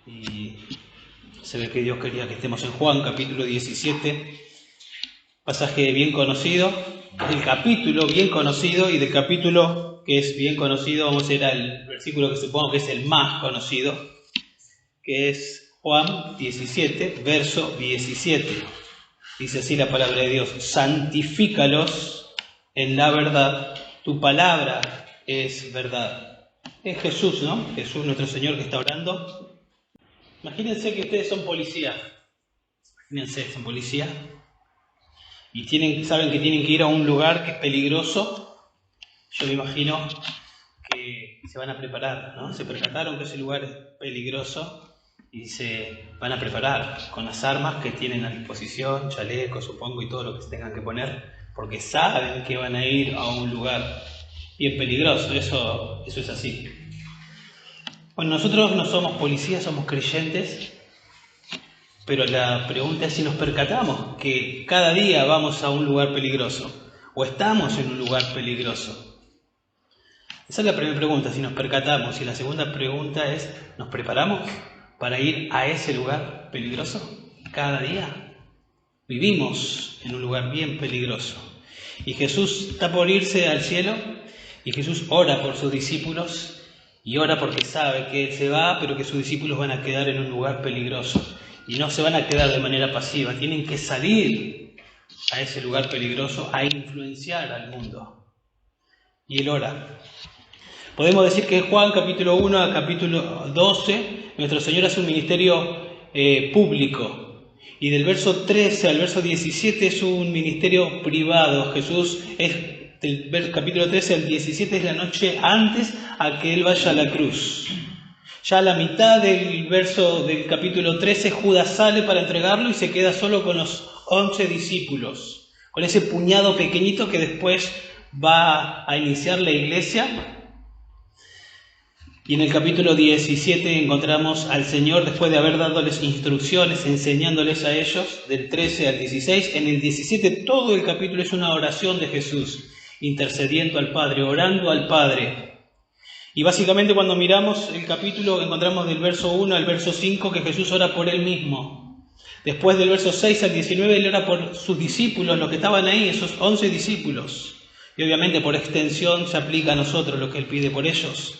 y se ve que Dios quería que estemos en Juan capítulo 17, pasaje bien conocido, del capítulo bien conocido, y del capítulo que es bien conocido vamos a ir al versículo que supongo que es el más conocido, que es Juan 17, verso 17. Dice así la palabra de Dios: santifícalos en la verdad, tu palabra es verdad. Es Jesús, ¿no? Jesús nuestro Señor que está orando. Imagínense que ustedes son policía. Imagínense, son policía. Y saben que tienen que ir a un lugar que es peligroso. Yo me imagino que se van a preparar, ¿no? Se percataron que ese lugar es peligroso y se van a preparar con las armas que tienen a disposición, chalecos, supongo, y todo lo que se tengan que poner, porque saben que van a ir a un lugar bien peligroso. Eso es así. Bueno, nosotros no somos policías, somos creyentes, pero la pregunta es si nos percatamos que cada día vamos a un lugar peligroso o estamos en un lugar peligroso. Esa es la primera pregunta, si nos percatamos. Y la segunda pregunta es, ¿nos preparamos para ir a ese lugar peligroso cada día? Vivimos en un lugar bien peligroso. Y Jesús está por irse al cielo, y Jesús ora por sus discípulos, y ora porque sabe que Él se va, pero que sus discípulos van a quedar en un lugar peligroso. Y no se van a quedar de manera pasiva, tienen que salir a ese lugar peligroso, a influenciar al mundo. Y Él ora. Podemos decir que en Juan capítulo 1 a capítulo 12, nuestro Señor hace un ministerio público. Y del verso 13 al verso 17 es un ministerio privado. Jesús es del capítulo 13 al 17 es la noche antes a que Él vaya a la cruz. Ya a la mitad del verso del capítulo 13, Judas sale para entregarlo y se queda solo con los 11 discípulos, con ese puñado pequeñito que después va a iniciar la iglesia. Y en el capítulo 17 encontramos al Señor, después de haber dándoles instrucciones, enseñándoles a ellos, del 13 al 16. En el 17 todo el capítulo es una oración de Jesús, intercediendo al Padre, orando al Padre. Y básicamente cuando miramos el capítulo encontramos del verso 1 al verso 5 que Jesús ora por Él mismo. Después del verso 6 al 19 Él ora por sus discípulos, los que estaban ahí, esos 11 discípulos. Y obviamente por extensión se aplica a nosotros lo que Él pide por ellos.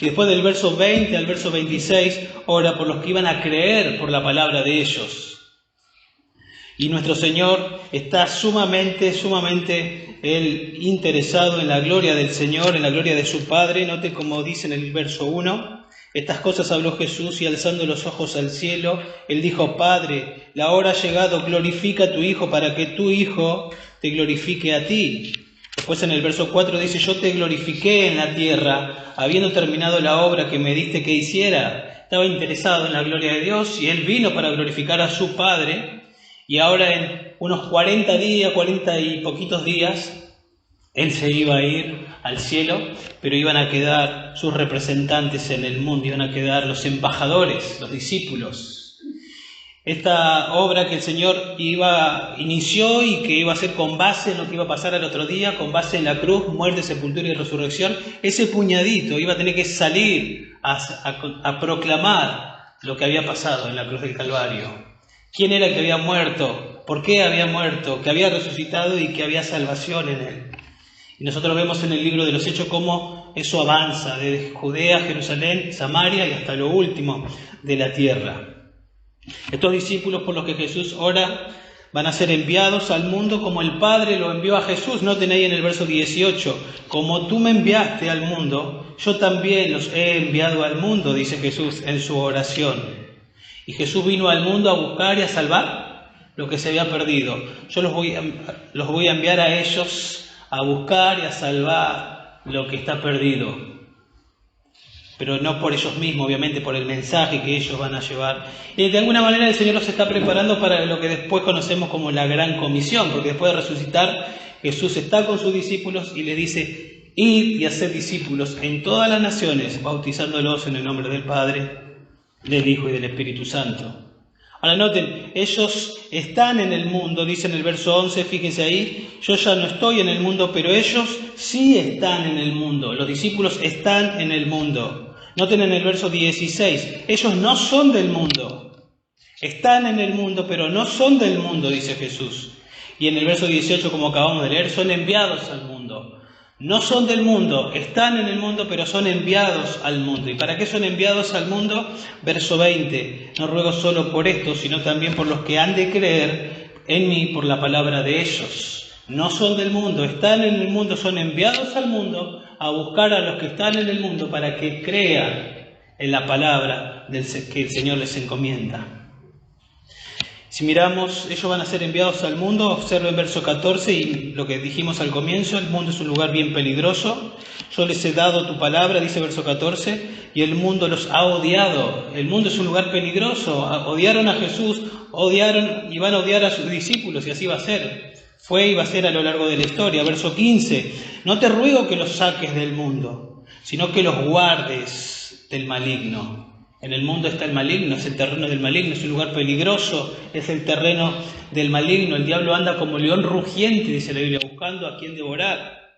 Y después del verso 20 al verso 26 ora por los que iban a creer por la palabra de ellos. Y nuestro Señor está sumamente Él interesado en la gloria del Señor, en la gloria de su Padre. Note como dice en el verso 1, estas cosas habló Jesús y alzando los ojos al cielo, Él dijo: Padre, la hora ha llegado, glorifica a tu Hijo para que tu Hijo te glorifique a ti. Después en el verso 4 dice: yo te glorifiqué en la tierra, habiendo terminado la obra que me diste que hiciera. Estaba interesado en la gloria de Dios y Él vino para glorificar a su Padre. Y ahora en unos 40 y poquitos días, Él se iba a ir al cielo, pero iban a quedar sus representantes en el mundo, iban a quedar los embajadores, los discípulos. Esta obra que el Señor inició y que iba a ser con base en lo que iba a pasar al otro día, con base en la cruz, muerte, sepultura y resurrección, ese puñadito iba a tener que salir a proclamar lo que había pasado en la cruz del Calvario. ¿Quién era el que había muerto? ¿Por qué había muerto? Que había resucitado y que había salvación en Él. Y nosotros vemos en el libro de los Hechos cómo eso avanza desde Judea, Jerusalén, Samaria y hasta lo último de la tierra. Estos discípulos por los que Jesús ora van a ser enviados al mundo como el Padre lo envió a Jesús. Noten ahí en el verso 18, como tú me enviaste al mundo, yo también los he enviado al mundo, dice Jesús en su oración. Y Jesús vino al mundo a buscar y a salvar lo que se había perdido. Yo los voy a enviar a ellos a buscar y a salvar lo que está perdido. Pero no por ellos mismos, obviamente por el mensaje que ellos van a llevar. Y de alguna manera el Señor los está preparando para lo que después conocemos como la Gran Comisión, porque después de resucitar, Jesús está con sus discípulos y les dice: id y haced discípulos en todas las naciones, bautizándolos en el nombre del Padre, del Hijo y del Espíritu Santo. Ahora noten, ellos están en el mundo, dice en el verso 11, fíjense ahí, yo ya no estoy en el mundo, pero ellos sí están en el mundo, los discípulos están en el mundo. Noten en el verso 16, ellos no son del mundo, están en el mundo, pero no son del mundo, dice Jesús. Y en el verso 18, como acabamos de leer, son enviados al mundo. No son del mundo, están en el mundo, pero son enviados al mundo. ¿Y para qué son enviados al mundo? Verso 20, no ruego solo por esto, sino también por los que han de creer en mí por la palabra de ellos. No son del mundo, están en el mundo, son enviados al mundo a buscar a los que están en el mundo para que crean en la palabra que el Señor les encomienda. Si miramos, ellos van a ser enviados al mundo, observen verso 14 y lo que dijimos al comienzo, el mundo es un lugar bien peligroso. Yo les he dado tu palabra, dice verso 14, y el mundo los ha odiado. El mundo es un lugar peligroso, odiaron a Jesús, odiaron y van a odiar a sus discípulos y así va a ser. Fue y va a ser a lo largo de la historia. Verso 15, no te ruego que los saques del mundo, sino que los guardes del maligno. En el mundo está el maligno, es el terreno del maligno, es un lugar peligroso, es el terreno del maligno. El diablo anda como león rugiente, dice la Biblia, buscando a quien devorar.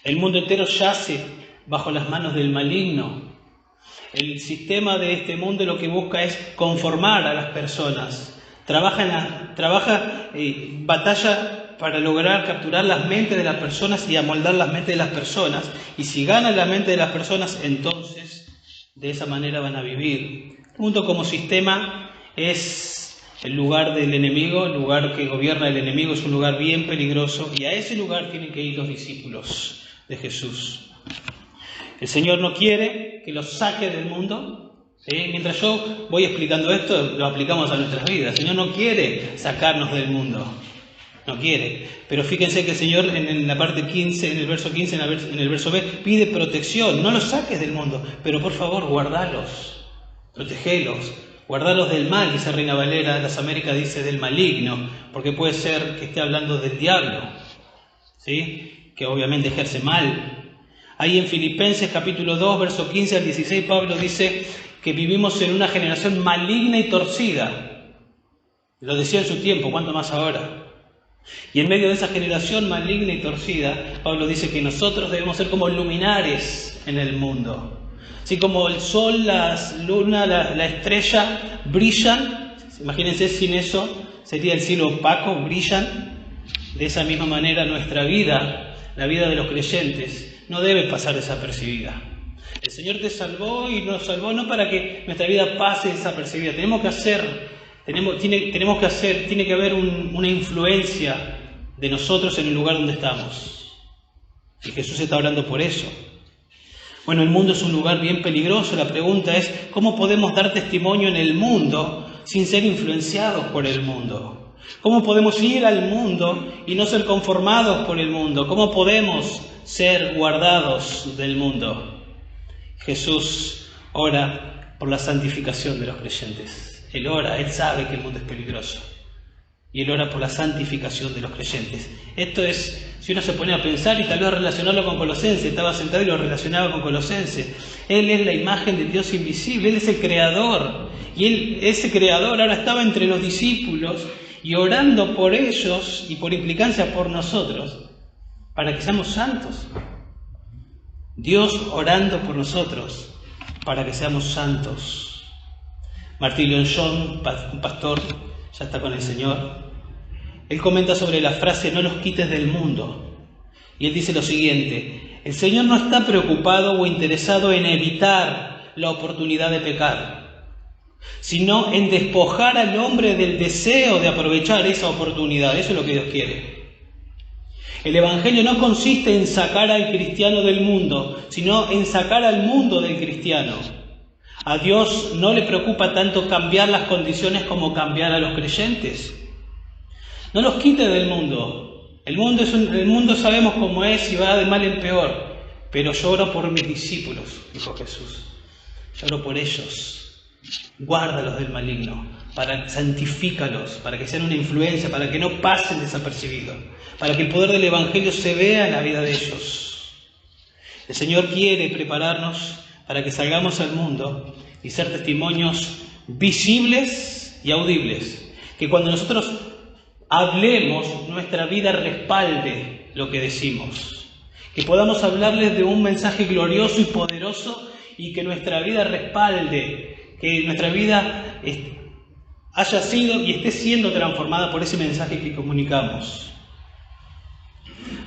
El mundo entero yace bajo las manos del maligno. El sistema de este mundo lo que busca es conformar a las personas. Batalla para lograr capturar las mentes de las personas y amoldar las mentes de las personas. Y si gana la mente de las personas, entonces de esa manera van a vivir. El mundo como sistema es el lugar del enemigo, el lugar que gobierna el enemigo, es un lugar bien peligroso y a ese lugar tienen que ir los discípulos de Jesús. El Señor no quiere que los saque del mundo. ¿Sí? Mientras yo voy explicando esto, lo aplicamos a nuestras vidas. El Señor no quiere sacarnos del mundo. No quiere. Pero fíjense que el Señor en la parte 15, en el verso 15, en el verso B, pide protección. No los saques del mundo, pero por favor, guardalos, protegelos, guardalos del mal, dice Reina Valera de las Américas, dice del maligno, porque puede ser que esté hablando del diablo, ¿sí? Que obviamente ejerce mal. Ahí en Filipenses capítulo 2, verso 15 al 16, Pablo dice que vivimos en una generación maligna y torcida. Lo decía en su tiempo, ¿cuánto más ahora? Y en medio de esa generación maligna y torcida, Pablo dice que nosotros debemos ser como luminares en el mundo. Así como el sol, la luna, la estrella brillan, imagínense, sin eso sería el cielo opaco, brillan. De esa misma manera nuestra vida, la vida de los creyentes, no debe pasar desapercibida. El Señor te salvó y nos salvó no para que nuestra vida pase desapercibida. Tiene que haber una influencia de nosotros en el lugar donde estamos. Y Jesús está hablando por eso. Bueno, el mundo es un lugar bien peligroso. La pregunta es, ¿cómo podemos dar testimonio en el mundo sin ser influenciados por el mundo? ¿Cómo podemos ir al mundo y no ser conformados por el mundo? ¿Cómo podemos ser guardados del mundo? Jesús ora por la santificación de los creyentes. Él ora, Él sabe que el mundo es peligroso. Y Él ora por la santificación de los creyentes. Esto es, si uno se pone a pensar y tal vez relacionarlo con Colosenses, estaba sentado y lo relacionaba con Colosenses. Él es la imagen del Dios invisible, Él es el creador. Y ese creador ahora estaba entre los discípulos y orando por ellos y por implicancia por nosotros, para que seamos santos. Dios orando por nosotros, para que seamos santos. Martín León, un pastor, ya está con el Señor. Él comenta sobre la frase, no los quites del mundo. Y él dice lo siguiente, el Señor no está preocupado o interesado en evitar la oportunidad de pecar, sino en despojar al hombre del deseo de aprovechar esa oportunidad. Eso es lo que Dios quiere. El Evangelio no consiste en sacar al cristiano del mundo, sino en sacar al mundo del cristiano. A Dios no le preocupa tanto cambiar las condiciones como cambiar a los creyentes. No los quite del mundo. El mundo sabemos cómo es y va de mal en peor. Pero yo oro por mis discípulos, dijo Jesús. Yo oro por ellos. Guárdalos del maligno, santifícalos, para que sean una influencia, para que no pasen desapercibidos, para que el poder del Evangelio se vea en la vida de ellos. El Señor quiere prepararnos para que salgamos al mundo y ser testimonios visibles y audibles. Que cuando nosotros hablemos, nuestra vida respalde lo que decimos. Que podamos hablarles de un mensaje glorioso y poderoso y que nuestra vida respalde, que nuestra vida haya sido y esté siendo transformada por ese mensaje que comunicamos.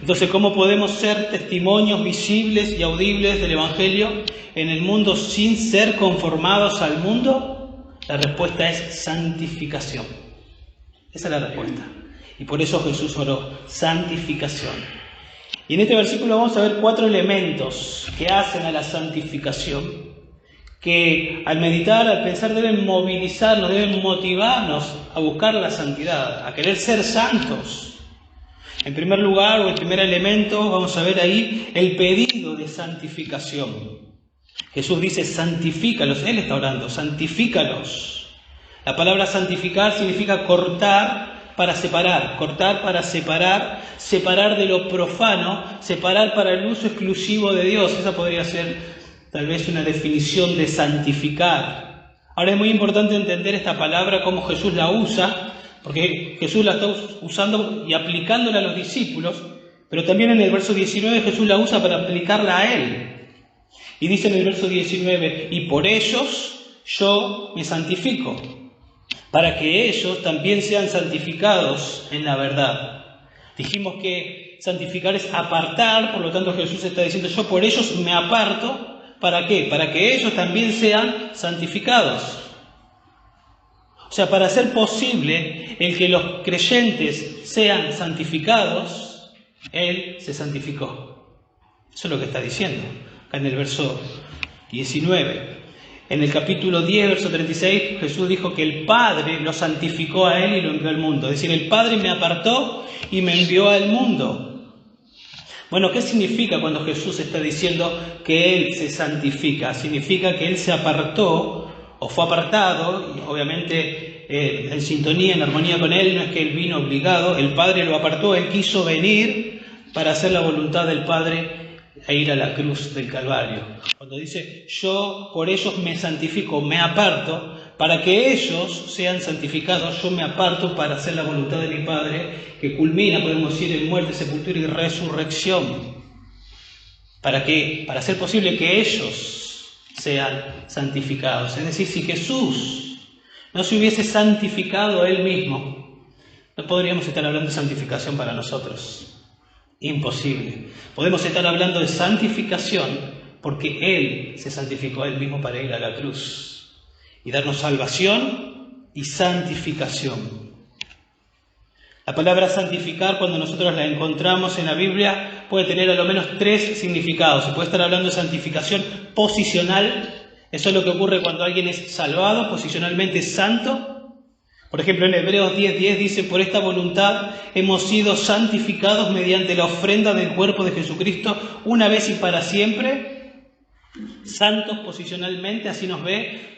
Entonces, ¿cómo podemos ser testimonios visibles y audibles del Evangelio en el mundo sin ser conformados al mundo? La respuesta es santificación. Esa es la respuesta. Y por eso Jesús oró, santificación. Y en este versículo vamos a ver 4 elementos que hacen a la santificación, que al meditar, al pensar, deben movilizarnos, deben motivarnos a buscar la santidad, a querer ser santos. En primer lugar, o el primer elemento, vamos a ver ahí el pedido de santificación. Jesús dice, santifícalos. Él está orando, santifícalos. La palabra santificar significa cortar para separar, separar de lo profano, separar para el uso exclusivo de Dios. Esa podría ser tal vez una definición de santificar. Ahora es muy importante entender esta palabra, cómo Jesús la usa, porque Jesús la está usando y aplicándola a los discípulos, pero también en el verso 19 Jesús la usa para aplicarla a Él. Y dice en el verso 19, y por ellos yo me santifico, para que ellos también sean santificados en la verdad. Dijimos que santificar es apartar, por lo tanto Jesús está diciendo, yo por ellos me aparto, ¿para qué? Para que ellos también sean santificados. O sea, para hacer posible el que los creyentes sean santificados, Él se santificó. Eso es lo que está diciendo, acá en el verso 19. En el capítulo 10, verso 36, Jesús dijo que el Padre lo santificó a Él y lo envió al mundo. Es decir, el Padre me apartó y me envió al mundo. Bueno, ¿qué significa cuando Jesús está diciendo que Él se santifica? Significa que Él se apartó o fue apartado, y obviamente en sintonía, en armonía con Él, no es que Él vino obligado, el Padre lo apartó, Él quiso venir para hacer la voluntad del Padre e ir a la cruz del Calvario. Cuando dice, yo por ellos me santifico, me aparto, para que ellos sean santificados, yo me aparto para hacer la voluntad de mi Padre, que culmina, podemos decir, en muerte, sepultura y resurrección. ¿Para qué? Para hacer posible que ellos sean santificados. Es decir, si Jesús no se hubiese santificado a Él mismo, no podríamos estar hablando de santificación para nosotros. Imposible. Podemos estar hablando de santificación porque Él se santificó a Él mismo para ir a la cruz y darnos salvación y santificación. La palabra santificar, cuando nosotros la encontramos en la Biblia, puede tener a lo menos 3 significados. Se puede estar hablando de santificación posicional. Eso es lo que ocurre cuando alguien es salvado, posicionalmente santo. Por ejemplo, en Hebreos 10:10 dice, por esta voluntad hemos sido santificados mediante la ofrenda del cuerpo de Jesucristo, una vez y para siempre. Santos posicionalmente, así nos ve.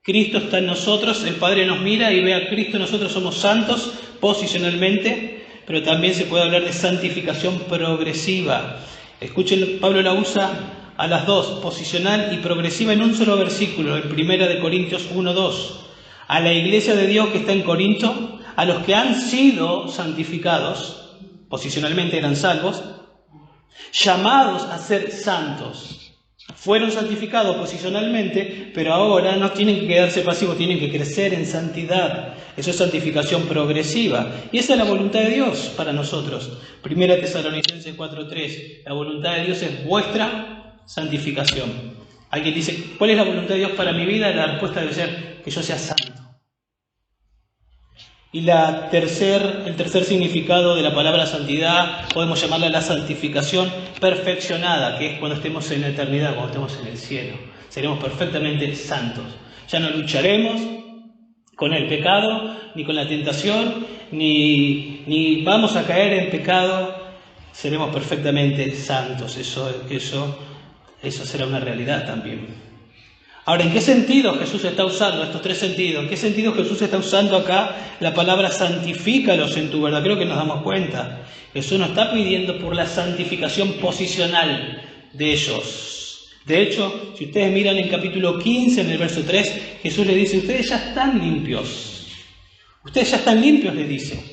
Cristo está en nosotros, el Padre nos mira y ve a Cristo, nosotros somos santos posicionalmente, pero también se puede hablar de santificación progresiva. Escuchen, Pablo la usa a las dos, posicional y progresiva, en un solo versículo, en 1 Corintios 1:2. A la iglesia de Dios que está en Corinto, a los que han sido santificados, posicionalmente eran salvos, llamados a ser santos. Fueron santificados posicionalmente, pero ahora no tienen que quedarse pasivos, tienen que crecer en santidad. Eso es santificación progresiva. Y esa es la voluntad de Dios para nosotros. 1 Tesalonicenses 4:3. La voluntad de Dios es vuestra santificación. Alguien dice, ¿cuál es la voluntad de Dios para mi vida? La respuesta debe ser que yo sea santo. Y el tercer significado de la palabra santidad, podemos llamarla la santificación perfeccionada, que es cuando estemos en la eternidad, cuando estemos en el cielo. Seremos perfectamente santos. Ya no lucharemos con el pecado, ni con la tentación, ni vamos a caer en pecado. Seremos perfectamente santos. Eso será una realidad también. Ahora, ¿en qué sentido Jesús está usando estos 3 sentidos? ¿En qué sentido Jesús está usando acá la palabra santifícalos en tu verdad? Creo que nos damos cuenta. Jesús no está pidiendo por la santificación posicional de ellos. De hecho, si ustedes miran en capítulo 15, en el verso 3, Jesús le dice, ustedes ya están limpios. Ustedes ya están limpios, le dice.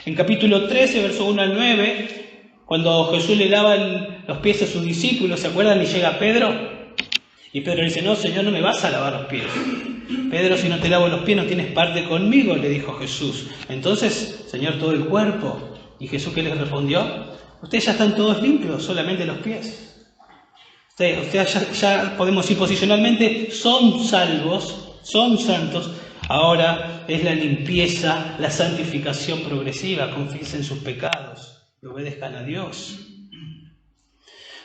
En capítulo 13, verso 1 al 9, cuando Jesús le lava los pies a sus discípulos, ¿se acuerdan? Y llega Pedro. Y Pedro le dice, no, Señor, no me vas a lavar los pies. Pedro, si no te lavo los pies no tienes parte conmigo, le dijo Jesús. Entonces, Señor, todo el cuerpo. ¿Y Jesús qué les respondió? Ustedes ya están todos limpios, solamente los pies. Ustedes ya podemos decir posicionalmente, son salvos, son santos. Ahora es la limpieza, la santificación progresiva. Confiesen sus pecados y obedezcan a Dios.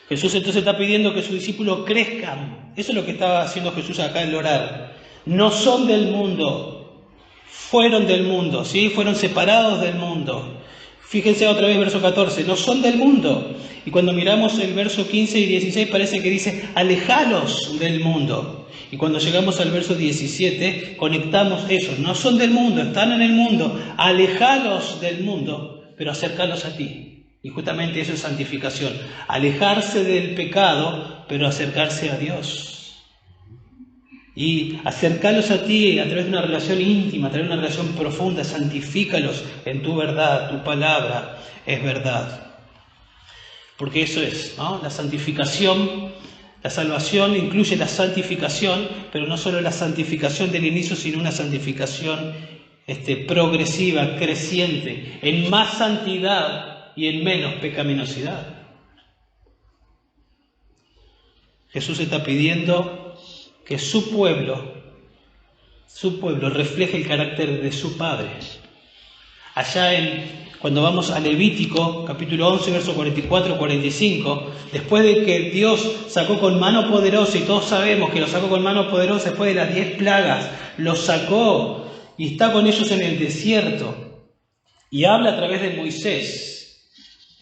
Jesús entonces está pidiendo que sus discípulos crezcan. Eso es lo que estaba haciendo Jesús acá en orar. No son del mundo, fueron del mundo, ¿sí? Fueron separados del mundo. Fíjense otra vez verso 14, no son del mundo. Y cuando miramos el verso 15 y 16 parece que dice, alejalos del mundo. Y cuando llegamos al verso 17, conectamos eso. No son del mundo, están en el mundo. Alejalos del mundo, pero acércalos a ti. Y justamente eso es santificación. Alejarse del pecado, pero acercarse a Dios. Y acercarlos a ti a través de una relación íntima, a través de una relación profunda. Santifícalos en tu verdad, tu palabra es verdad. Porque eso es, ¿no? La santificación, la salvación incluye la santificación, pero no solo la santificación del inicio, sino una santificación progresiva, creciente, en más santidad y en menos pecaminosidad. Jesús está pidiendo que su pueblo refleje el carácter de su Padre. Allá cuando vamos a Levítico, capítulo 11, versos 44-45, después de que Dios sacó con mano poderosa, y todos sabemos que lo sacó con mano poderosa después de las 10 plagas, los sacó y está con ellos en el desierto, y habla a través de Moisés.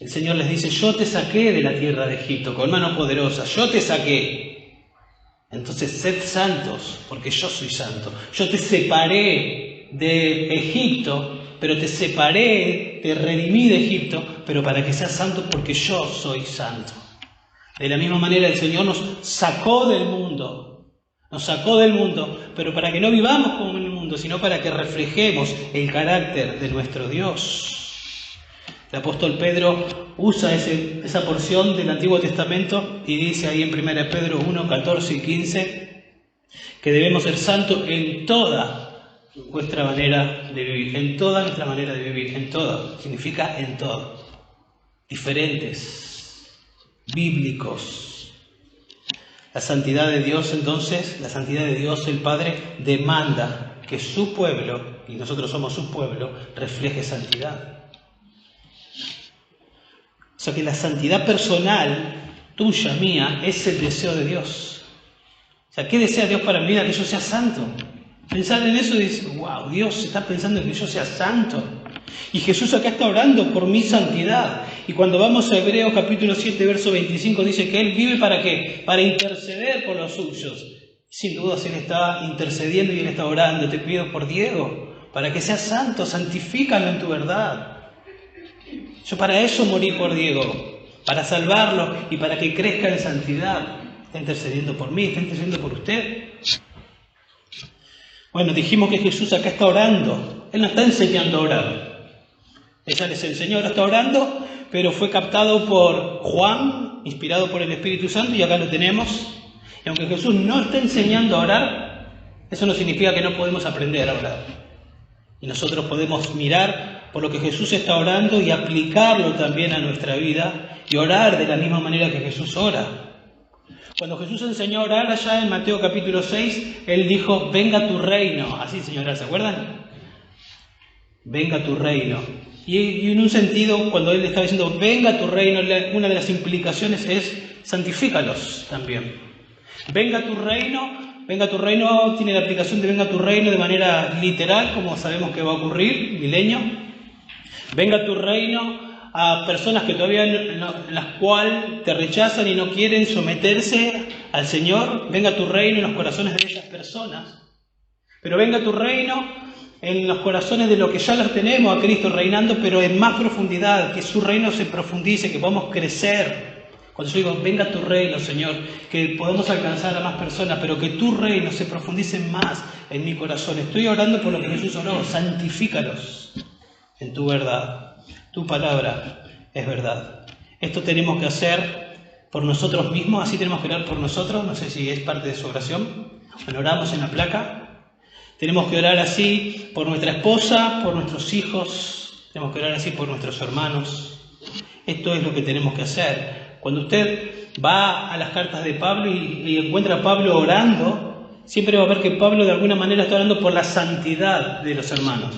El Señor les dice, yo te saqué de la tierra de Egipto con mano poderosa, yo te saqué. Entonces sed santos, porque yo soy santo. Yo te separé de Egipto, pero te separé, te redimí de Egipto, pero para que seas santo porque yo soy santo. De la misma manera el Señor nos sacó del mundo, pero para que no vivamos como en el mundo, sino para que reflejemos el carácter de nuestro Dios. El apóstol Pedro usa esa porción del Antiguo Testamento y dice ahí en 1 Pedro 1, 14 y 15 que debemos ser santos en toda nuestra manera de vivir, en toda nuestra manera de vivir, en todo, significa en todo, diferentes, bíblicos. La santidad de Dios entonces, la santidad de Dios el Padre demanda que su pueblo, y nosotros somos su pueblo, refleje santidad. O sea que la santidad personal, tuya, mía, es el deseo de Dios. O sea, ¿qué desea Dios para mi vida? Que yo sea santo. Pensar en eso y decir, wow, Dios está pensando en que yo sea santo. Y Jesús acá está orando por mi santidad. Y cuando vamos a Hebreos capítulo 7, verso 25, dice que Él vive ¿para qué? Para interceder por los suyos. Sin duda, Él está intercediendo y Él está orando. Te pido por Diego, para que sea santo, santifícalo en tu verdad. Yo para eso morí por Diego, para salvarlo y para que crezca en santidad. Está intercediendo por mí, está intercediendo por usted. Bueno, dijimos que Jesús acá está orando. Él no está enseñando a orar. Ella les enseñó, ahora está orando, pero fue captado por Juan, inspirado por el Espíritu Santo, y acá lo tenemos. Y aunque Jesús no está enseñando a orar, eso no significa que no podemos aprender a orar. Y nosotros podemos mirar por lo que Jesús está orando y aplicarlo también a nuestra vida y orar de la misma manera que Jesús ora. Cuando Jesús enseñó a orar allá en Mateo capítulo 6, Él dijo, venga tu reino. Así enseñó a orar, ¿se acuerdan? Venga tu reino. Y en un sentido, cuando Él estaba diciendo, venga tu reino, una de las implicaciones es, santifícalos también. Venga tu reino tiene la aplicación de venga tu reino de manera literal, como sabemos que va a ocurrir, milenio. Venga tu reino a personas que todavía en las cuales te rechazan y no quieren someterse al Señor. Venga tu reino en los corazones de esas personas. Pero venga tu reino en los corazones de los que ya los tenemos a Cristo reinando, pero en más profundidad, que su reino se profundice, que podamos crecer. Cuando yo digo, venga tu reino, Señor, que podamos alcanzar a más personas, pero que tu reino se profundice más en mi corazón. Estoy orando por lo que Jesús oró, santifícalos en tu verdad. Tu palabra es verdad. Esto tenemos que hacer por nosotros mismos, así tenemos que orar por nosotros, no sé si es parte de su oración. Bueno, oramos en la placa. Tenemos que orar así por nuestra esposa, por nuestros hijos, tenemos que orar así por nuestros hermanos. Esto es lo que tenemos que hacer. Cuando usted va a las cartas de Pablo y encuentra a Pablo orando, siempre va a ver que Pablo de alguna manera está orando por la santidad de los hermanos.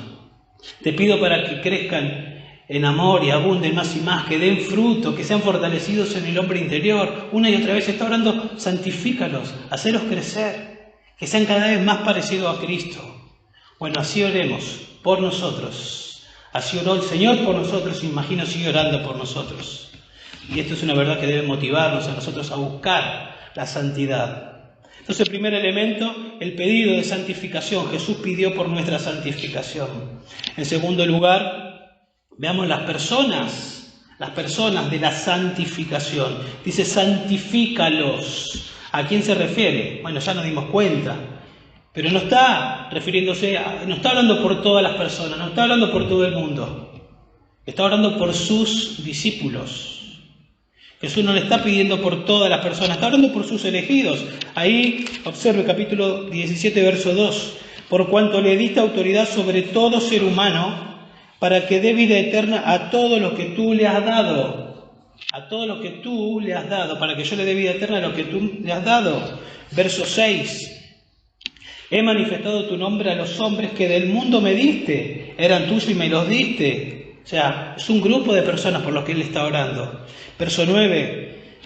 Te pido para que crezcan en amor y abunden más y más, que den fruto, que sean fortalecidos en el hombre interior. Una y otra vez está orando, santifícalos, haceros crecer, que sean cada vez más parecidos a Cristo. Bueno, así oremos por nosotros. Así oró el Señor por nosotros, imagino sigue orando por nosotros. Y esto es una verdad que debe motivarnos a nosotros a buscar la santidad. Entonces, el primer elemento, el pedido de santificación. Jesús pidió por nuestra santificación. En segundo lugar, veamos las personas de la santificación. Dice, santifícalos. ¿A quién se refiere? Bueno, ya nos dimos cuenta. Pero no está refiriéndose, no está hablando por todas las personas, no está hablando por todo el mundo. Está hablando por sus discípulos. Jesús no le está pidiendo por todas las personas, está hablando por sus elegidos. Ahí observe capítulo 17, verso 2. Por cuanto le diste autoridad sobre todo ser humano, para que dé vida eterna a todo lo que tú le has dado. A todo lo que tú le has dado, para que yo le dé vida eterna a lo que tú le has dado. Verso 6. He manifestado tu nombre a los hombres que del mundo me diste. Eran tuyos y me los diste. O sea, es un grupo de personas por los que él está orando. Verso 9.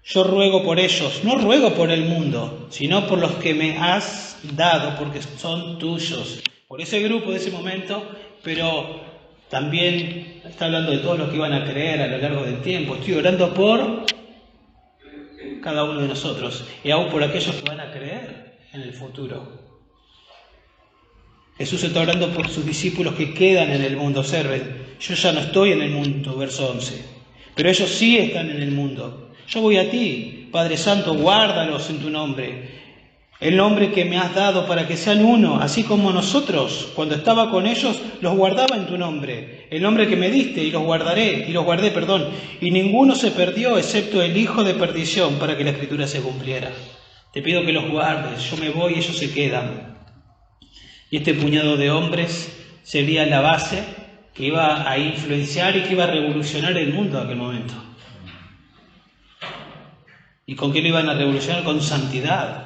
Yo ruego por ellos, no ruego por el mundo, sino por los que me has dado, porque son tuyos. Por ese grupo de ese momento, pero también está hablando de todos los que iban a creer a lo largo del tiempo. Estoy orando por cada uno de nosotros y aún por aquellos que van a creer en el futuro. Jesús está orando por sus discípulos que quedan en el mundo. Observen, yo ya no estoy en el mundo, verso 11, pero ellos sí están en el mundo. Yo voy a ti, Padre Santo, guárdalos en tu nombre, el nombre que me has dado para que sean uno, así como nosotros, cuando estaba con ellos, los guardaba en tu nombre, el nombre que me diste, y los guardé, y ninguno se perdió, excepto el hijo de perdición, para que la Escritura se cumpliera. Te pido que los guardes, yo me voy y ellos se quedan. Y este puñado de hombres sería la base que iba a influenciar y que iba a revolucionar el mundo en aquel momento. ¿Y con qué lo iban a revolucionar? Con santidad.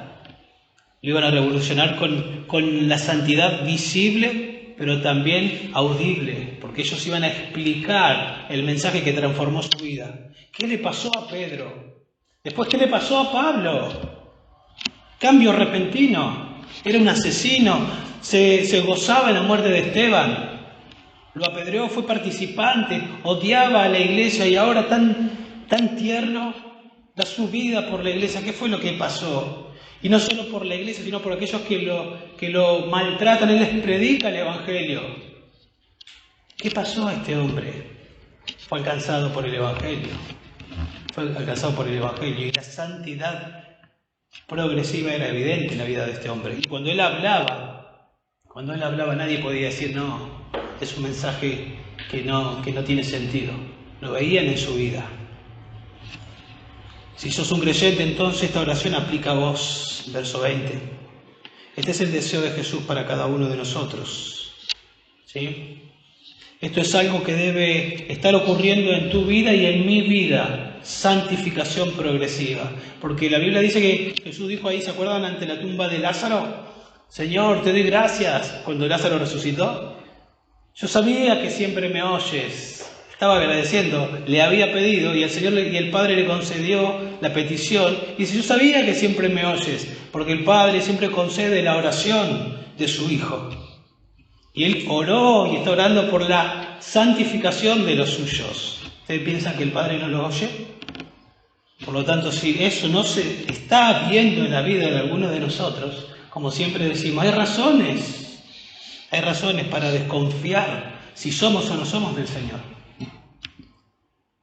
Lo iban a revolucionar con la santidad visible, pero también audible, porque ellos iban a explicar el mensaje que transformó su vida. ¿Qué le pasó a Pedro? Después, ¿qué le pasó a Pablo? Cambio repentino. Era un asesino, se gozaba en la muerte de Esteban, lo apedreó, fue participante, odiaba a la iglesia y ahora tan tierno da su vida por la iglesia. ¿Qué fue lo que pasó? Y no solo por la iglesia, sino por aquellos que lo maltratan. Él les predica el Evangelio. ¿Qué pasó a este hombre? Fue alcanzado por el Evangelio. Y la santidad progresiva era evidente en la vida de este hombre. Y cuando él hablaba nadie podía decir, no, es un mensaje que no tiene sentido. Lo veían en su vida. Si sos un creyente, entonces esta oración aplica a vos. Verso 20. Este es el deseo de Jesús para cada uno de nosotros. ¿Sí? Esto es algo que debe estar ocurriendo en tu vida y en mi vida. Santificación progresiva. Porque la Biblia dice que Jesús dijo ahí, ¿se acuerdan? Ante la tumba de Lázaro. Señor, te doy gracias. Cuando Lázaro resucitó. Yo sabía que siempre me oyes. Estaba agradeciendo, le había pedido y el Señor y el Padre le concedió la petición. Y dice, yo sabía que siempre me oyes, porque el Padre siempre concede la oración de su Hijo. Y él oró y está orando por la santificación de los suyos. ¿Ustedes piensan que el Padre no lo oye? Por lo tanto, si eso no se está viendo en la vida de alguno de nosotros, como siempre decimos, hay razones para desconfiar si somos o no somos del Señor.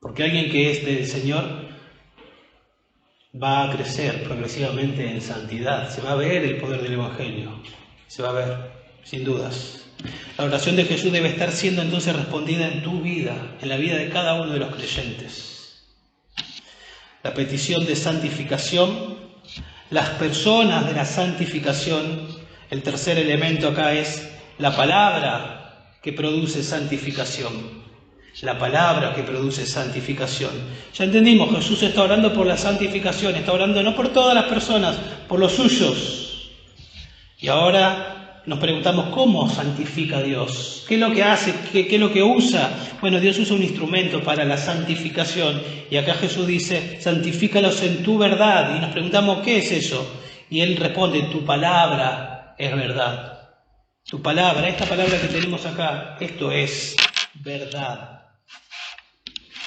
Porque alguien que es del Señor va a crecer progresivamente en santidad. Se va a ver el poder del Evangelio. Se va a ver, sin dudas. La oración de Jesús debe estar siendo entonces respondida en tu vida, en la vida de cada uno de los creyentes. la petición de santificación, las personas de la santificación. El tercer elemento acá es la palabra que produce santificación. La palabra que produce santificación. Ya entendimos, Jesús está orando por la santificación, está orando no por todas las personas, por los suyos. Y ahora nos preguntamos, ¿cómo santifica Dios? ¿Qué es lo que hace? ¿Qué es lo que usa? Bueno, Dios usa un instrumento para la santificación. Y acá Jesús dice, santifícalos en tu verdad. Y nos preguntamos, ¿qué es eso? Y Él responde, tu palabra es verdad. Tu palabra, esta palabra que tenemos acá, esto es verdad.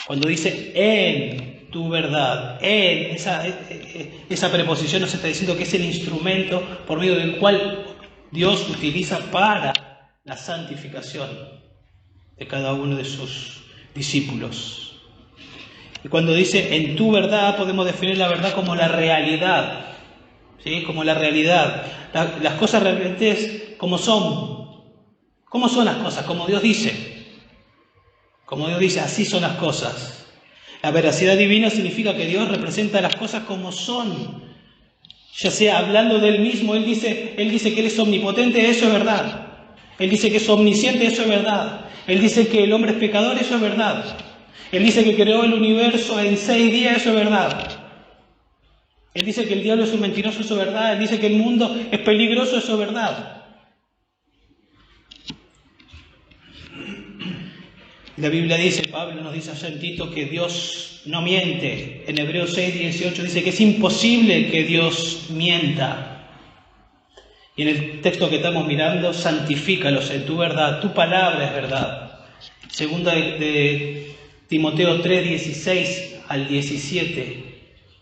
Cuando dice en tu verdad, en esa preposición nos está diciendo que es el instrumento por medio del cual Dios utiliza para la santificación de cada uno de sus discípulos. Y cuando dice en tu verdad, podemos definir la verdad como la realidad, ¿sí? Como la realidad. Las cosas realmente es como son. ¿Cómo son las cosas? Como Dios dice. Como Dios dice, así son las cosas. La veracidad divina significa que Dios representa las cosas como son. Ya sea hablando de Él mismo, Él dice que Él es omnipotente, eso es verdad. Él dice que es omnisciente, eso es verdad. Él dice que el hombre es pecador, eso es verdad. Él dice que creó el universo en 6 días, eso es verdad. Él dice que el diablo es un mentiroso, eso es verdad. Él dice que el mundo es peligroso, eso es verdad. La Biblia dice, Pablo nos dice allá en Tito que Dios no miente. En Hebreos 6:18 dice que es imposible que Dios mienta. Y en el texto que estamos mirando, santifícalos en tu verdad, tu palabra es verdad. Segunda de Timoteo 3:16 al 17.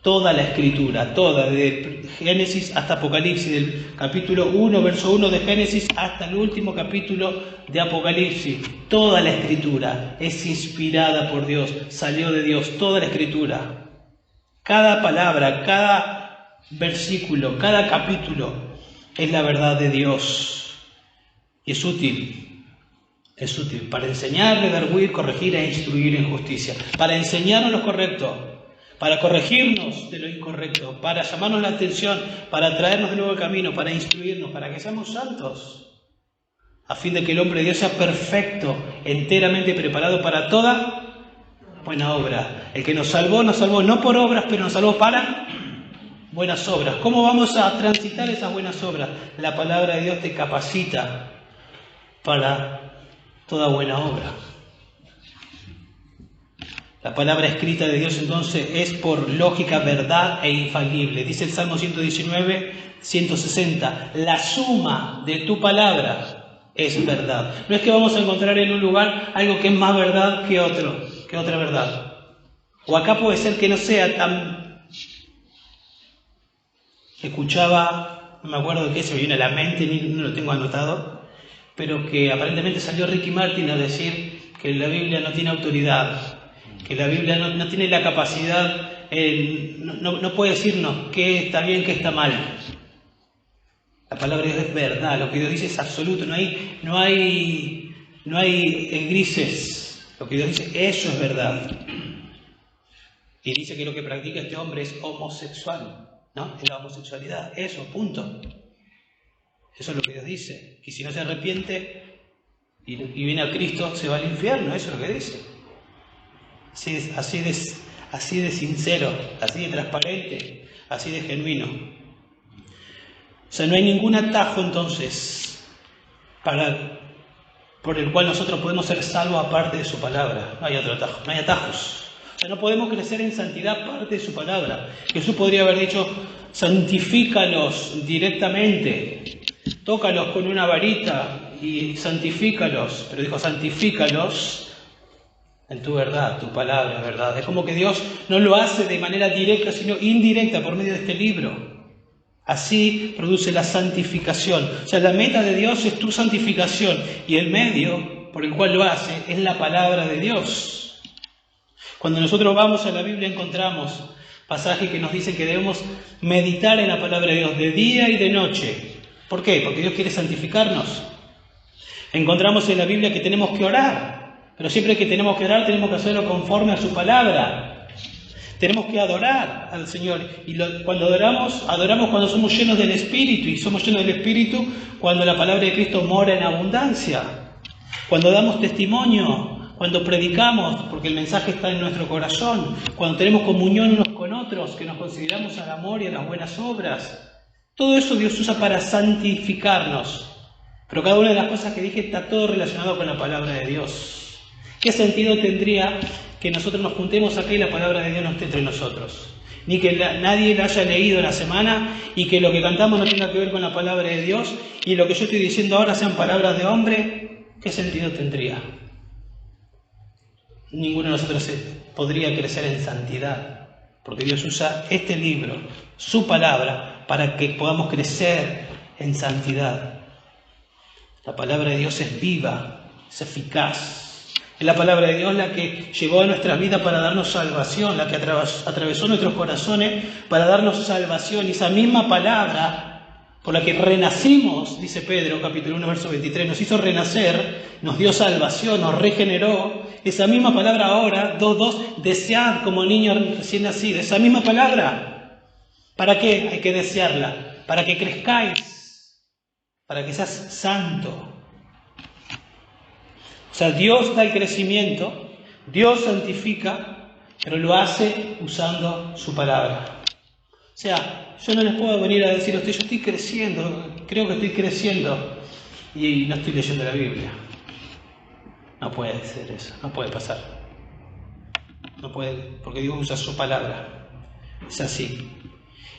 Toda la Escritura, toda, de Génesis hasta Apocalipsis, del capítulo 1, verso 1 de Génesis hasta el último capítulo de Apocalipsis. Toda la Escritura es inspirada por Dios, salió de Dios, toda la Escritura. Cada palabra, cada versículo, cada capítulo es la verdad de Dios. Y es útil para enseñar, redarguir, corregir e instruir en justicia, para enseñarnos lo correcto, para corregirnos de lo incorrecto, para llamarnos la atención, para traernos de nuevo al camino, para instruirnos, para que seamos santos, a fin de que el hombre de Dios sea perfecto, enteramente preparado para toda buena obra. El que nos salvó no por obras, pero nos salvó para buenas obras. ¿Cómo vamos a transitar esas buenas obras? La palabra de Dios te capacita para toda buena obra. La palabra escrita de Dios entonces es por lógica verdad e infalible. Dice el Salmo 119, 160, la suma de tu palabra es verdad. No es que vamos a encontrar en un lugar algo que es más verdad que otra verdad. O acá puede ser que no sea tan... Escuchaba, no me acuerdo de qué se me viene a la mente, no lo tengo anotado, pero que aparentemente salió Ricky Martin a decir que la Biblia no tiene autoridad, que la Biblia no tiene la capacidad, no puede decirnos qué está bien, qué está mal. La palabra de Dios es verdad, lo que Dios dice es absoluto, no hay grises. Lo que Dios dice, eso es verdad. Y dice que lo que practica este hombre es homosexual, ¿no? Es la homosexualidad, eso, punto. Eso es lo que Dios dice. Y si no se arrepiente y viene a Cristo, se va al infierno, eso es lo que dice. Así de sincero, así de transparente, así de genuino. O sea, no hay ningún atajo entonces por el cual nosotros podemos ser salvos aparte de su palabra. No hay otro atajo, no hay atajos. O sea, no podemos crecer en santidad aparte de su palabra. Jesús podría haber dicho, santifícalos directamente, tócalos con una varita y santifícalos. Pero dijo, santifícalos en tu verdad, tu palabra es verdad. Es como que Dios no lo hace de manera directa, sino indirecta por medio de este libro. Así produce la santificación. O sea, la meta de Dios es tu santificación y el medio por el cual lo hace es la palabra de Dios. Cuando nosotros vamos a la Biblia encontramos pasajes que nos dicen que debemos meditar en la palabra de Dios de día y de noche. ¿Por qué? Porque Dios quiere santificarnos. Encontramos en la Biblia que tenemos que orar. Pero siempre que tenemos que orar, tenemos que hacerlo conforme a su palabra. Tenemos que adorar al Señor. Y cuando adoramos cuando somos llenos del Espíritu. Y somos llenos del Espíritu cuando la palabra de Cristo mora en abundancia. Cuando damos testimonio, cuando predicamos, porque el mensaje está en nuestro corazón. Cuando tenemos comunión unos con otros, que nos consideramos al amor y a las buenas obras. Todo eso Dios usa para santificarnos. Pero cada una de las cosas que dije está todo relacionado con la palabra de Dios. ¿Qué sentido tendría que nosotros nos juntemos aquí y la palabra de Dios no esté entre nosotros? Ni que nadie la haya leído la semana y que lo que cantamos no tenga que ver con la palabra de Dios y lo que yo estoy diciendo ahora sean palabras de hombre. ¿Qué sentido tendría? Ninguno de nosotros podría crecer en santidad. Porque Dios usa este libro, su palabra, para que podamos crecer en santidad. La palabra de Dios es viva, es eficaz. Es la palabra de Dios la que llegó a nuestras vidas para darnos salvación, la que atravesó nuestros corazones para darnos salvación. Y esa misma palabra por la que renacimos, dice Pedro, capítulo 1, verso 23, nos hizo renacer, nos dio salvación, nos regeneró. Esa misma palabra ahora, 2:2, desead como niño recién nacido. Esa misma palabra, ¿para qué hay que desearla? Para que crezcáis, para que seas santo. O sea, Dios da el crecimiento, Dios santifica, pero lo hace usando su palabra. O sea, yo no les puedo venir a decir a ustedes, yo estoy creciendo, creo que estoy creciendo, y no estoy leyendo la Biblia. No puede ser eso, no puede pasar. No puede, porque Dios usa su palabra. Es así.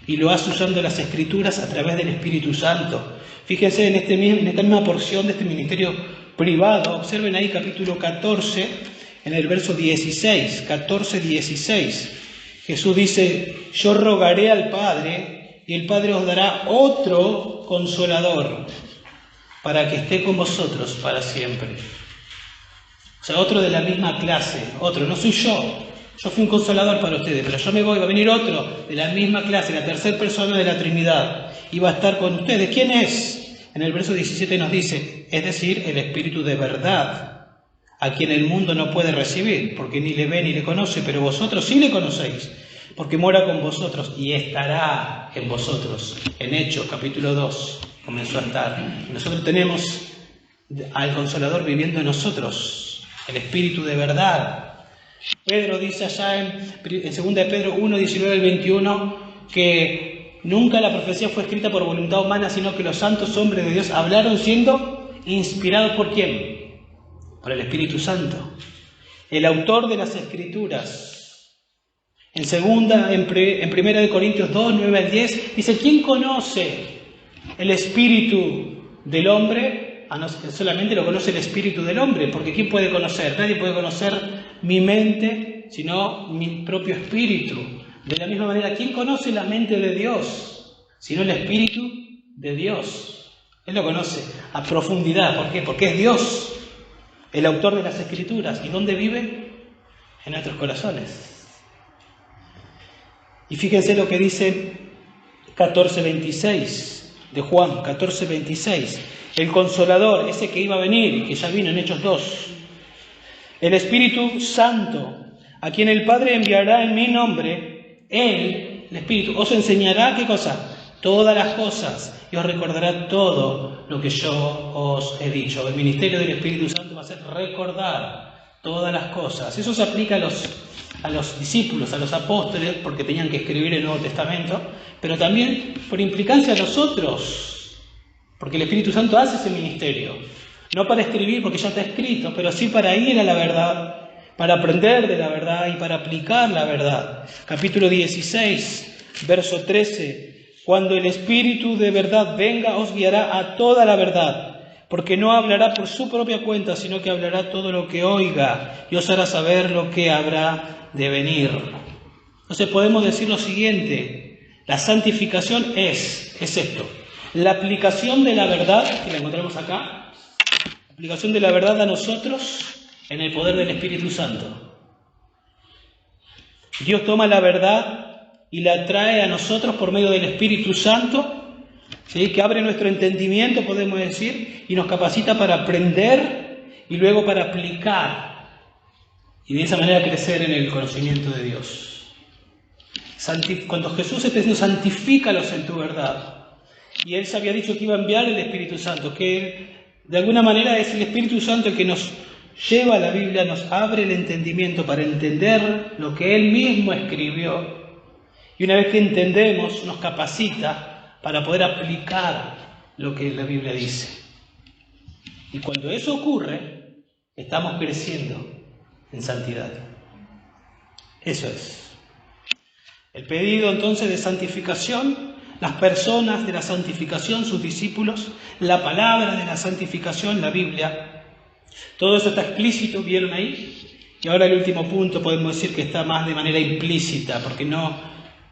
Y lo hace usando las Escrituras a través del Espíritu Santo. Fíjense en esta misma porción de este ministerio privado. Observen ahí capítulo 14, en el verso 16. 14:16. Jesús dice, yo rogaré al Padre y el Padre os dará otro Consolador para que esté con vosotros para siempre. O sea, otro de la misma clase, otro, no soy yo. Yo fui un consolador para ustedes, pero yo me voy, va a venir otro de la misma clase, la tercera persona de la Trinidad, y va a estar con ustedes. ¿Quién es? En el verso 17 nos dice, es decir, el Espíritu de verdad, a quien el mundo no puede recibir, porque ni le ve ni le conoce, pero vosotros sí le conocéis, porque mora con vosotros y estará en vosotros. En Hechos, capítulo 2, comenzó a estar. Y nosotros tenemos al Consolador viviendo en nosotros, el Espíritu de verdad. Pedro dice allá en 2 de Pedro 1, 19 al 21, que nunca la profecía fue escrita por voluntad humana, sino que los santos hombres de Dios hablaron siendo inspirados ¿por quién? Por el Espíritu Santo, el autor de las Escrituras. En Primera de Corintios 2, 9 al 10, dice, ¿quién conoce el espíritu del hombre? Solamente lo conoce el espíritu del hombre, porque ¿quién puede conocer? Nadie puede conocer mi mente, sino mi propio espíritu. De la misma manera, ¿quién conoce la mente de Dios? Sino el espíritu de Dios. Él lo conoce a profundidad. ¿Por qué? Porque es Dios, el autor de las Escrituras. ¿Y dónde vive? En nuestros corazones. Y fíjense lo que dice 14:26 de Juan, 14:26. El Consolador, ese que iba a venir y que ya vino en Hechos 2. El Espíritu Santo, a quien el Padre enviará en mi nombre, Él, el Espíritu, os enseñará, ¿qué cosa? Todas las cosas, y os recordará todo lo que yo os he dicho. El ministerio del Espíritu Santo va a ser recordar todas las cosas. Eso se aplica a los discípulos, a los apóstoles, porque tenían que escribir el Nuevo Testamento, pero también por implicancia a nosotros, porque el Espíritu Santo hace ese ministerio, no para escribir porque ya está escrito, pero sí para ir a la verdad, para aprender de la verdad y para aplicar la verdad. Capítulo 16, verso 13, cuando el Espíritu de verdad venga, os guiará a toda la verdad, porque no hablará por su propia cuenta, sino que hablará todo lo que oiga y os hará saber lo que habrá de venir. Entonces podemos decir lo siguiente, la santificación es esto. La aplicación de la verdad, que la encontramos acá, la aplicación de la verdad a nosotros en el poder del Espíritu Santo. Dios toma la verdad y la trae a nosotros por medio del Espíritu Santo, ¿sí? Que abre nuestro entendimiento, podemos decir, y nos capacita para aprender y luego para aplicar, y de esa manera crecer en el conocimiento de Dios. Cuando Jesús está diciendo, santifícalos en tu verdad. Y Él se había dicho que iba a enviar el Espíritu Santo, que de alguna manera es el Espíritu Santo el que nos lleva a la Biblia, nos abre el entendimiento para entender lo que Él mismo escribió. Y una vez que entendemos, nos capacita para poder aplicar lo que la Biblia dice. Y cuando eso ocurre, estamos creciendo en santidad. Eso es. El pedido entonces de santificación, las personas de la santificación, sus discípulos, la palabra de la santificación, la Biblia. Todo eso está explícito, ¿vieron ahí? Y ahora el último punto podemos decir que está más de manera implícita, porque no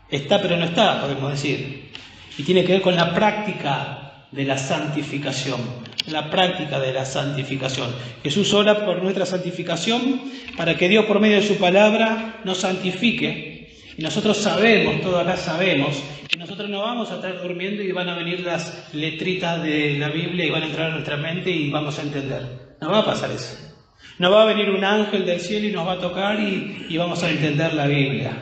está pero no está, podemos decir. Y tiene que ver con la práctica de la santificación. La práctica de la santificación. Jesús ora por nuestra santificación para que Dios por medio de su palabra nos santifique. Y nosotros sabemos, todas las sabemos, que nosotros no vamos a estar durmiendo y van a venir las letritas de la Biblia y van a entrar a nuestra mente y vamos a entender. No va a pasar eso. No va a venir un ángel del cielo y nos va a tocar y vamos a entender la Biblia.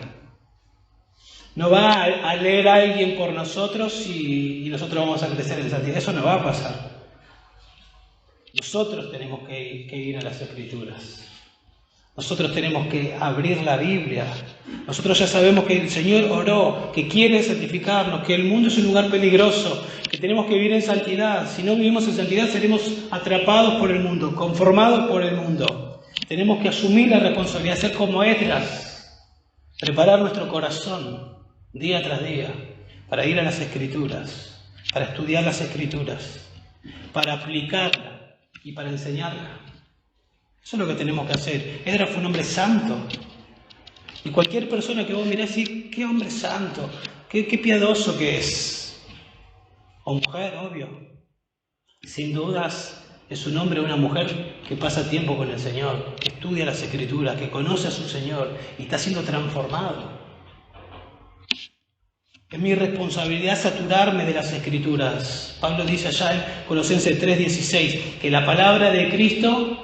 No va a leer a alguien por nosotros y nosotros vamos a crecer en santidad. Eso no va a pasar. Nosotros tenemos que ir a las Escrituras. Nosotros tenemos que abrir la Biblia. Nosotros ya sabemos que el Señor oró, que quiere santificarnos, que el mundo es un lugar peligroso, que tenemos que vivir en santidad. Si no vivimos en santidad, seremos atrapados por el mundo, conformados por el mundo. Tenemos que asumir la responsabilidad, ser como Esdras, preparar nuestro corazón día tras día para ir a las Escrituras, para estudiar las Escrituras, para aplicarla y para enseñarla. Eso es lo que tenemos que hacer. Esdras fue un hombre santo. Y cualquier persona que vos mirás y decís, qué hombre santo, qué piadoso que es. O mujer, obvio. Sin dudas es un hombre o una mujer que pasa tiempo con el Señor, que estudia las Escrituras, que conoce a su Señor y está siendo transformado. Es mi responsabilidad saturarme de las Escrituras. Pablo dice allá en Colosenses 3:16 que la palabra de Cristo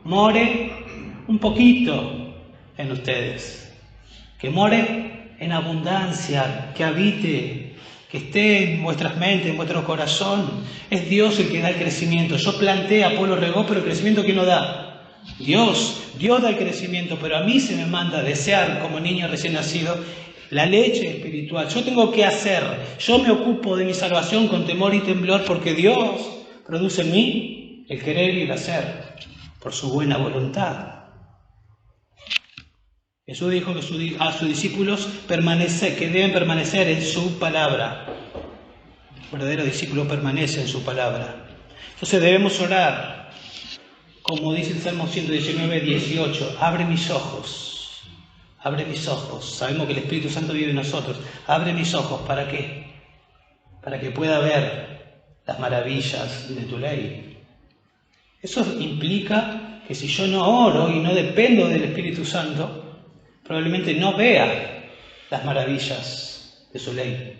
more un poquito en ustedes, que more en abundancia, que habite, que esté en vuestras mentes, en vuestro corazón. Es Dios el que da el crecimiento. Yo planté, Apolo regó, pero el crecimiento ¿quién lo da? Dios da el crecimiento, pero a mí se me manda desear como niño recién nacido la leche espiritual. Yo tengo que hacer, yo me ocupo de mi salvación con temor y temblor porque Dios produce en mí el querer y el hacer por su buena voluntad. Jesús dijo que a sus discípulos que deben permanecer en su palabra. El verdadero discípulo permanece en su palabra. Entonces debemos orar, como dice el Salmo 119:18, abre mis ojos, abre mis ojos. Sabemos que el Espíritu Santo vive en nosotros. Abre mis ojos, ¿para qué? Para que pueda ver las maravillas de tu ley. Eso implica que si yo no oro y no dependo del Espíritu Santo, probablemente no vea las maravillas de su ley.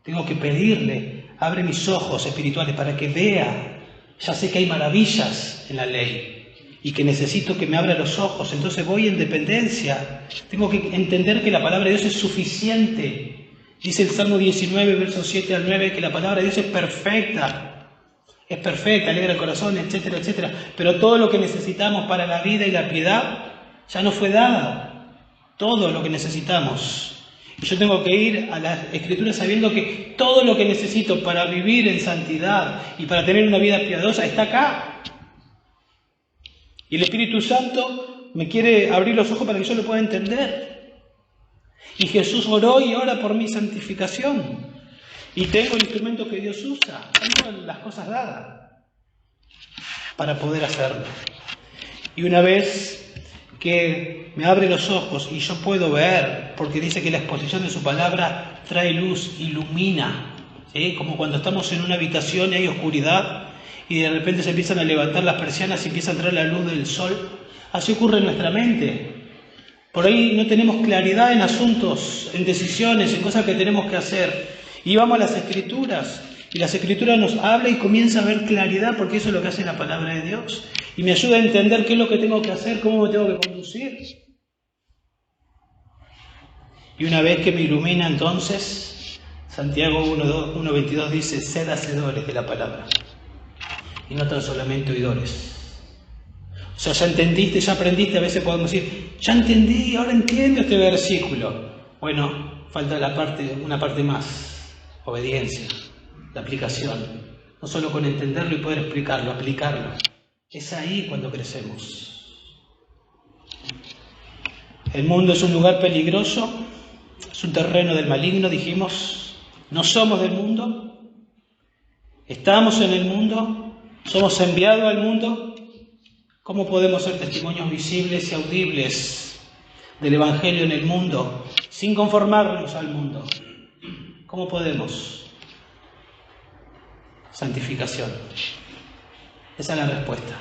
Tengo que pedirle, abre mis ojos espirituales para que vea. Ya sé que hay maravillas en la ley y que necesito que me abra los ojos, entonces voy en dependencia. Tengo que entender que la palabra de Dios es suficiente. Dice el Salmo 19, versos 7 al 9, que la palabra de Dios es perfecta, alegra el corazón, etcétera, etcétera. Pero todo lo que necesitamos para la vida y la piedad ya nos fue dado. Todo lo que necesitamos. Y yo tengo que ir a las Escrituras sabiendo que todo lo que necesito para vivir en santidad y para tener una vida piadosa está acá. Y el Espíritu Santo me quiere abrir los ojos para que yo lo pueda entender. Y Jesús oró y ora por mi santificación. Y tengo el instrumento que Dios usa, tengo las cosas dadas para poder hacerlo. Y una vez que me abre los ojos y yo puedo ver, porque dice que la exposición de su palabra trae luz, ilumina, ¿sí? Como cuando estamos en una habitación y hay oscuridad y de repente se empiezan a levantar las persianas y empieza a entrar la luz del sol. Así ocurre en nuestra mente. Por ahí no tenemos claridad en asuntos, en decisiones, en cosas que tenemos que hacer. Y vamos a las Escrituras, y las Escrituras nos habla y comienza a haber claridad, porque eso es lo que hace la palabra de Dios. Y me ayuda a entender qué es lo que tengo que hacer, cómo me tengo que conducir. Y una vez que me ilumina, entonces, Santiago 1:22 dice, sed hacedores de la palabra, y no tan solamente oidores. O sea, ya entendiste, ya aprendiste, a veces podemos decir, ya entendí, ahora entiendo este versículo. Bueno, falta una parte más, obediencia, la aplicación. No solo con entenderlo y poder explicarlo, aplicarlo. Es ahí cuando crecemos. El mundo es un lugar peligroso, es un terreno del maligno, dijimos. No somos del mundo, estamos en el mundo, somos enviados al mundo. ¿Cómo podemos ser testimonios visibles y audibles del Evangelio en el mundo sin conformarnos al mundo? ¿Cómo podemos? Santificación. Esa es la respuesta.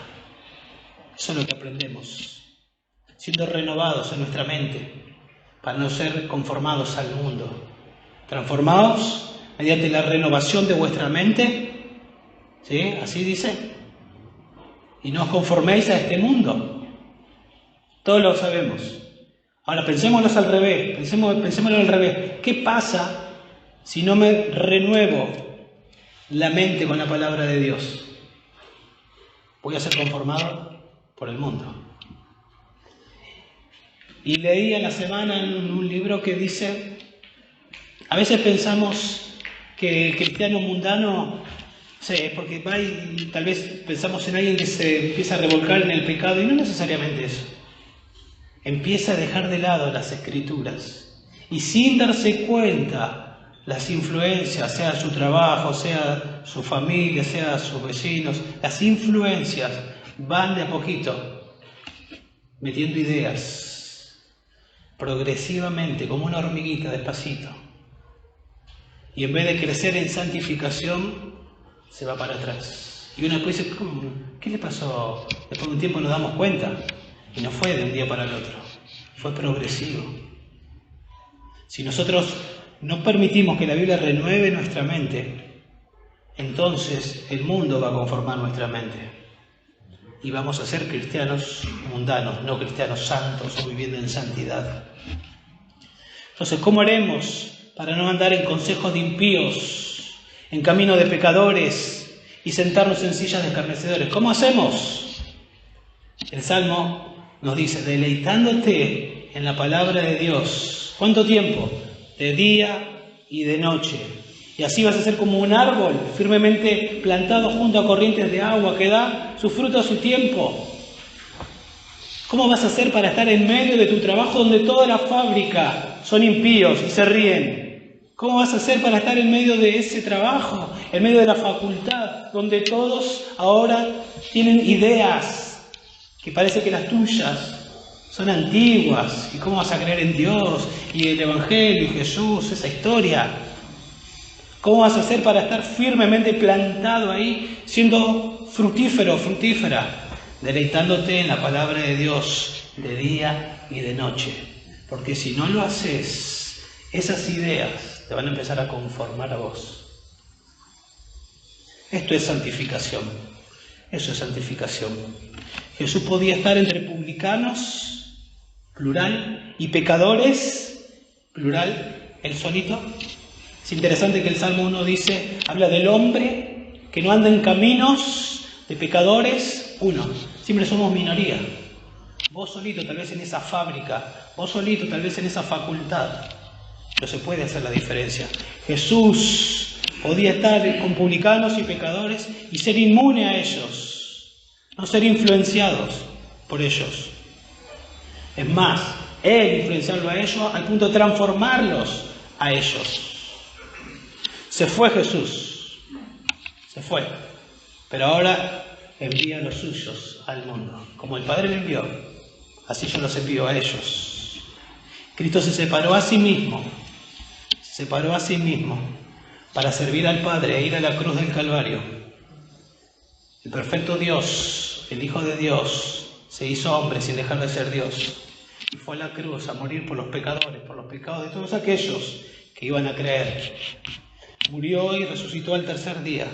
Eso es lo que aprendemos. Siendo renovados en nuestra mente para no ser conformados al mundo. Transformados mediante la renovación de vuestra mente. ¿Sí? Así dice. Y no os conforméis a este mundo. Todos lo sabemos. Ahora pensémoslo al revés. Pensémoslo al revés. ¿Qué pasa si no me renuevo la mente con la palabra de Dios? Voy a ser conformado por el mundo. Y leí en la semana en un libro que dice, a veces pensamos que el cristiano mundano, porque va y tal vez pensamos en alguien que se empieza a revolcar en el pecado, y no necesariamente eso. Empieza a dejar de lado las escrituras y sin darse cuenta las influencias, sea su trabajo, sea su familia, sea sus vecinos, las influencias van de a poquito metiendo ideas progresivamente, como una hormiguita, despacito. Y en vez de crecer en santificación, se va para atrás. Y uno después dice, ¿qué le pasó? Después de un tiempo nos damos cuenta. Y no fue de un día para el otro. Fue progresivo. Si nosotros no permitimos que la Biblia renueve nuestra mente, entonces el mundo va a conformar nuestra mente. Y vamos a ser cristianos mundanos, no cristianos santos o viviendo en santidad. Entonces, ¿cómo haremos para no andar en consejos de impíos, en camino de pecadores y sentarnos en sillas de escarnecedores? ¿Cómo hacemos? El Salmo nos dice, deleitándote en la palabra de Dios. ¿Cuánto tiempo? De día y de noche. Y así vas a ser como un árbol firmemente plantado junto a corrientes de agua que da su fruto a su tiempo. ¿Cómo vas a hacer para estar en medio de tu trabajo donde toda la fábrica son impíos y se ríen? ¿Cómo vas a hacer para estar en medio de ese trabajo, en medio de la facultad, donde todos ahora tienen ideas que parece que las tuyas son antiguas? ¿Y cómo vas a creer en Dios y el Evangelio y Jesús, esa historia? ¿Cómo vas a hacer para estar firmemente plantado ahí, siendo fructífero, fructífera, deleitándote en la palabra de Dios de día y de noche? Porque si no lo haces, esas ideas te van a empezar a conformar a vos. Esto es santificación. Eso es santificación. Jesús podía estar entre publicanos, plural, y pecadores, plural, él solito. Es interesante que el Salmo 1 dice, habla del hombre que no anda en caminos de pecadores, uno. Siempre somos minoría. Vos solito tal vez en esa fábrica, vos solito tal vez en esa facultad. Pero se puede hacer la diferencia. Jesús podía estar con publicanos y pecadores y ser inmune a ellos, no ser influenciados por ellos. Es más, Él influenciarlo a ellos al punto de transformarlos a ellos. Se fue Jesús, se fue, pero ahora envía a los suyos al mundo. Como el Padre le envió, así yo los envío a ellos. Cristo se separó a sí mismo para servir al Padre e ir a la cruz del Calvario. El perfecto Dios, el Hijo de Dios, se hizo hombre sin dejar de ser Dios y fue a la cruz a morir por los pecadores, por los pecados de todos aquellos que iban a creer. Murió y resucitó al tercer día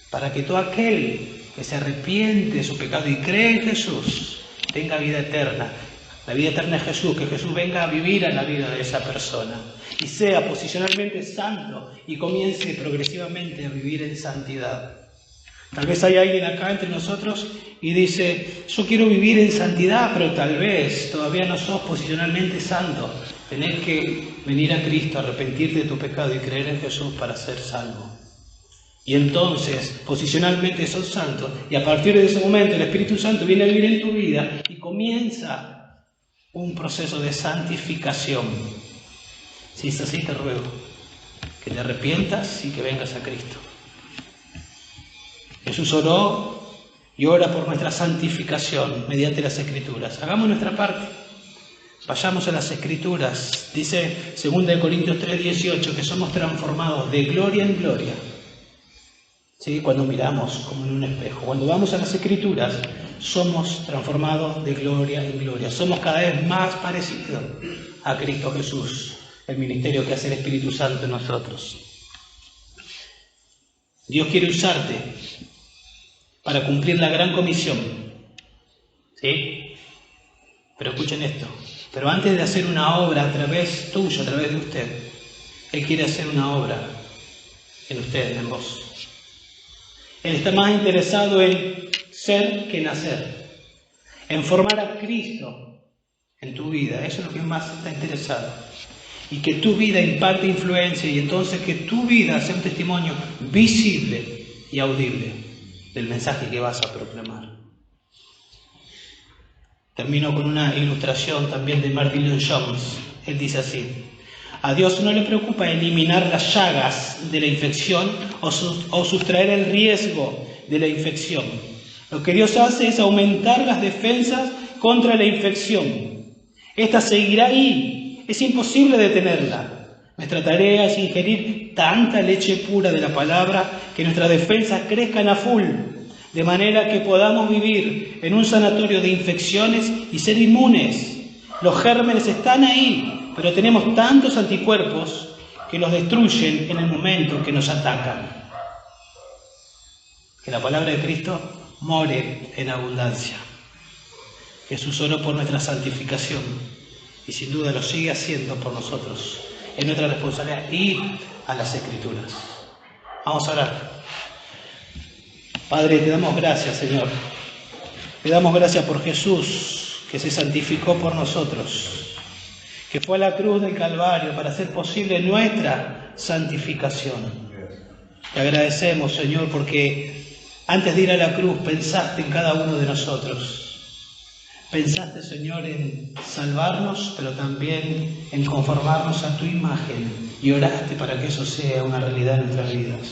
para que todo aquel que se arrepiente de su pecado y cree en Jesús tenga vida eterna. La vida eterna es Jesús, que Jesús venga a vivir a la vida de esa persona y sea posicionalmente santo y comience progresivamente a vivir en santidad. Tal vez hay alguien acá entre nosotros y dice, yo quiero vivir en santidad, pero tal vez todavía no sos posicionalmente santo. Tenés que venir a Cristo, arrepentirte de tu pecado y creer en Jesús para ser salvo. Y entonces, posicionalmente sos santo, y a partir de ese momento el Espíritu Santo viene a vivir en tu vida y comienza un proceso de santificación. Si es así, te ruego que te arrepientas y que vengas a Cristo. Jesús oró y ora por nuestra santificación mediante las Escrituras. Hagamos nuestra parte. Vayamos a las Escrituras. Dice 2 Corintios 3:18 que somos transformados de gloria en gloria. ¿Sí? Cuando miramos como en un espejo. Cuando vamos a las Escrituras, somos transformados de gloria en gloria. Somos cada vez más parecidos a Cristo Jesús, el ministerio que hace el Espíritu Santo en nosotros. Dios quiere usarte para cumplir la gran comisión. ¿Sí? Pero escuchen esto. Pero antes de hacer una obra a través tuyo, a través de usted, Él quiere hacer una obra en ustedes, en vos. Él está más interesado en ser que en hacer, en formar a Cristo en tu vida. Eso es lo que más está interesado. Y que tu vida imparte influencia y entonces que tu vida sea un testimonio visible y audible del mensaje que vas a proclamar. Termino con una ilustración también de Martin Lloyd-Jones. Él dice así: a Dios no le preocupa eliminar las llagas de la infección o sustraer el riesgo de la infección. Lo que Dios hace es aumentar las defensas contra la infección. Esta seguirá ahí, es imposible detenerla. Nuestra tarea es ingerir tanta leche pura de la palabra que nuestras defensas crezcan a full, de manera que podamos vivir en un sanatorio de infecciones y ser inmunes. Los gérmenes están ahí, pero tenemos tantos anticuerpos que los destruyen en el momento que nos atacan. Que la palabra de Cristo more en abundancia. Jesús oró por nuestra santificación y sin duda lo sigue haciendo por nosotros. Es nuestra responsabilidad ir a las Escrituras. Vamos a orar. Padre, te damos gracias, Señor. Te damos gracias por Jesús, que se santificó por nosotros, que fue a la cruz del Calvario para hacer posible nuestra santificación. Te agradecemos, Señor, porque antes de ir a la cruz pensaste en cada uno de nosotros. Pensaste, Señor, en salvarnos, pero también en conformarnos a tu imagen y oraste para que eso sea una realidad en nuestras vidas.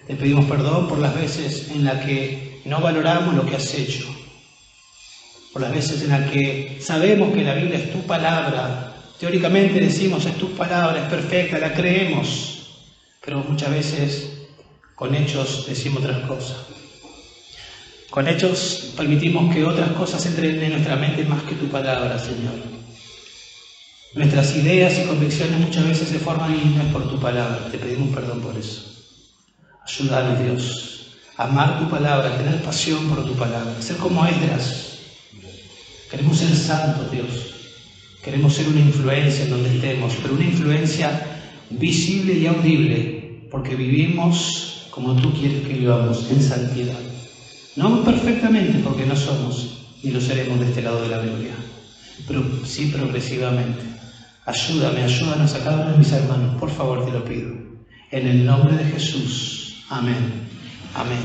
Te pedimos perdón por las veces en las que no valoramos lo que has hecho, por las veces en las que sabemos que la Biblia es tu palabra, teóricamente decimos es tu palabra, es perfecta, la creemos, pero muchas veces con hechos decimos otras cosas. Con hechos permitimos que otras cosas entren en nuestra mente más que tu palabra, Señor. Nuestras ideas y convicciones muchas veces se forman y no es por tu palabra. Te pedimos perdón por eso. Ayúdanos, Dios, a amar tu palabra, a tener pasión por tu palabra, ser como Esdras. Queremos ser santos, Dios. Queremos ser una influencia en donde estemos, pero una influencia visible y audible, porque vivimos como tú quieres que vivamos, en santidad. No perfectamente, porque no somos, ni lo seremos de este lado de la Biblia, pero sí progresivamente. Ayúdanos a cada uno de mis hermanos, por favor te lo pido. En el nombre de Jesús. Amén. Amén.